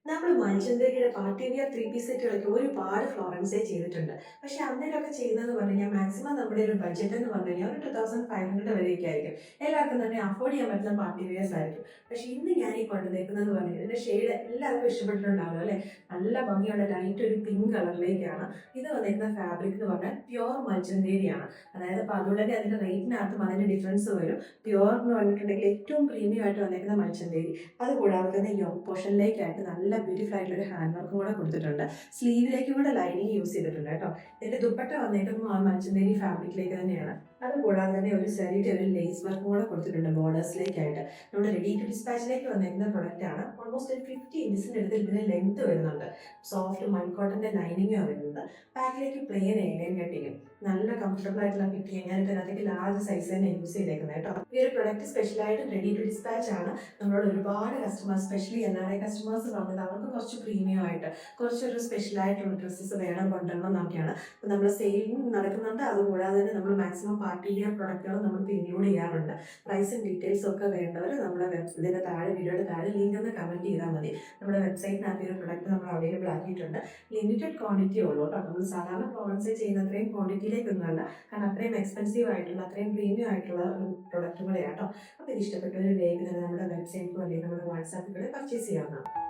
നമ്മൾ മഞ്ചന്തരിയുടെ party wear three piece സെറ്റുകളൊക്കെ ഒരുപാട് ഫ്ലോറൻസേ ചെയ്തിട്ടുണ്ട്. പക്ഷെ അന്നേരമൊക്കെ ചെയ്യുന്നതെന്ന് പറഞ്ഞു കഴിഞ്ഞാൽ മാക്സിമം നമ്മുടെ ഒരു ബഡ്ജറ്റ് എന്ന് പറഞ്ഞു കഴിഞ്ഞാൽ ഒരു 2500 വരെയൊക്കെ ആയിരിക്കും. എല്ലാവർക്കും തന്നെ അഫോർഡ് ചെയ്യാൻ പറ്റുന്ന പാർട്ടി വിയേഴ്സ് ആയിരിക്കും. പക്ഷെ ഇന്ന് ഞാൻ ഈ കൊണ്ടുവന്നേക്കുന്നതെന്ന് പറഞ്ഞു ഇതിന്റെ ഷെയ്ഡ് എല്ലാവർക്കും ഇഷ്ടപ്പെട്ടിട്ടുണ്ടാവും അല്ലെ. നല്ല ഭംഗിയുള്ള ലൈറ്റ് ഒരു പിങ്ക് കളറിലേക്കാണ് ഇത് വന്നേക്കുന്ന. ഫാബ്രിക് എന്ന് പറഞ്ഞാൽ പ്യുവർ മഞ്ചന്തേരിയാണ്. അതായത് അപ്പോൾ അതുകൊണ്ട് തന്നെ അതിന്റെ റേറ്റിനകത്തും അതിന്റെ ഡിഫറൻസ് വരും. പ്യുവർ എന്ന് പറഞ്ഞിട്ടുണ്ടെങ്കിൽ ഏറ്റവും പ്രീമിയം ആയിട്ട് വന്നേക്കുന്ന മഞ്ചന്തേരി. അതുകൂടാതെ തന്നെ യോങ് പോർഷനിലേക്കായിട്ട് നല്ല ബ്യൂട്ടിഫുൾ ആയിട്ടുള്ള ഒരു ഹാൻഡ് വർക്കും കൂടെ കൊടുത്തിട്ടുണ്ട്. സ്ലീവിലേക്ക് കൂടെ ലൈനിങ് യൂസ് ചെയ്തിട്ടുണ്ട് കേട്ടോ. ഇതിന്റെ ദുപ്പട്ട വന്നേക്കുന്നത് ആ മഞ്ചന്തേരി ഫാബ്രിക്കിലേക്ക് തന്നെയാണ്. അതുകൂടാതെ തന്നെ ഒരു സെറിയുടെ ഒരു ലേസ് വർക്കും കൂടെ കൊടുത്തിട്ടുണ്ട് ബോർഡേഴ്സിലേക്കായിട്ട്. നമ്മുടെ റെഡി ടു ഡിസ്പാച്ചിലേക്ക് വന്നേക്കുന്ന പ്രൊഡക്റ്റ് ആണ്. ഓൾമോസ്റ്റ് ഒരു 50 ഇഞ്ചിന്റെ അടുത്ത് ഇതിന് ലെങ്ത് വരുന്നുണ്ട്. സോഫ്റ്റ് മൺകോട്ടന്റെ ലൈനിങ്ങാണ് വരുന്നത്. ബാക്കിലേക്ക് പ്ലെയിൻ എയർലൈൻ കട്ടിങ്ങും നല്ല കംഫർട്ടബിൾ ആയിട്ടുള്ള ഫിറ്റ് ചെയ്യാൻ ഇതിനകത്തേക്ക് ലാർജ് സൈസ് തന്നെ യൂസ് ചെയ്തേക്കുന്നത് കേട്ടോ. ഈ ഒരു പ്രൊഡക്റ്റ് സ്പെഷ്യലായിട്ട് റെഡി ടു ഡിസ്പാച്ച് ആണ്. നമ്മളോട് ഒരുപാട് കസ്റ്റമേഴ്സ് സ്പെഷ്യലി NRI കസ്റ്റമേഴ്സ് പറഞ്ഞത് അവർക്ക് കുറച്ച് പ്രീമിയം ആയിട്ട് കുറച്ചൊരു സ്പെഷ്യലായിട്ടുള്ള ഡ്രസ്സസ് വേണം കൊണ്ടുവരണം എന്നൊക്കെയാണ്. അപ്പോൾ നമ്മൾ സെയിലിംഗ് നടക്കുന്നുണ്ട്. അതുകൂടാതെ തന്നെ നമ്മൾ മാക്സിമം പാർട്ടി വെയർ പ്രൊഡക്റ്റുകൾ നമുക്ക് ഇൻക്ലൂഡ് ചെയ്യാറുണ്ട്. പ്രൈസും ഡീറ്റെയിൽസും ഒക്കെ വേണ്ടവർ നമ്മുടെ ഇതിൻ്റെ താഴെ വീഡിയോയുടെ താഴെ ലിങ്ക് ഒന്ന് കമൻറ്റ് ചെയ്താൽ മതി. നമ്മുടെ വെബ്സൈറ്റിനകത്ത് ഒരു പ്രൊഡക്റ്റ് നമ്മൾ അവൈലബിൾ ആക്കിയിട്ടുണ്ട്. ലിമിറ്റഡ് ക്വാണ്ടിറ്റി ഉള്ളൂ കേട്ടോ. നമ്മൾ സാധാരണ ഫ്ലോറൻസ് ചെയ്യുന്ന അത്രയും ക്വാണ്ടിറ്റിയിലേക്കൊന്നുമല്ല. കാരണം അത്രയും എക്സ്പെൻസീവ് ആയിട്ടുള്ള അത്രയും പ്രീമിയം ആയിട്ടുള്ള ഒരു പ്രൊഡക്റ്റും കൂടെയാണ് കേട്ടോ. അപ്പോൾ ഇത് ഇഷ്ടപ്പെട്ട ഒരു വേഗം തന്നെ നമ്മുടെ വെബ്സൈറ്റിൽ അല്ലെങ്കിൽ നമ്മുടെ വാട്സാപ്പിൽ പർച്ചേസ് ചെയ്യാവുന്നതാണ്.